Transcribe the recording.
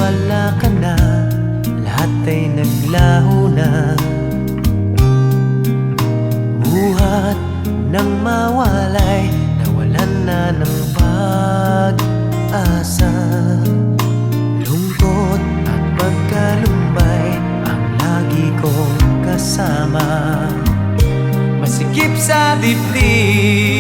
wala ka na, lahat ay naglaho na. Buhat ng mawalay, nawalan na ng pag-asa. Lungkot at pagkalumbay ang lagi kong kasama. Masikip sa dibdib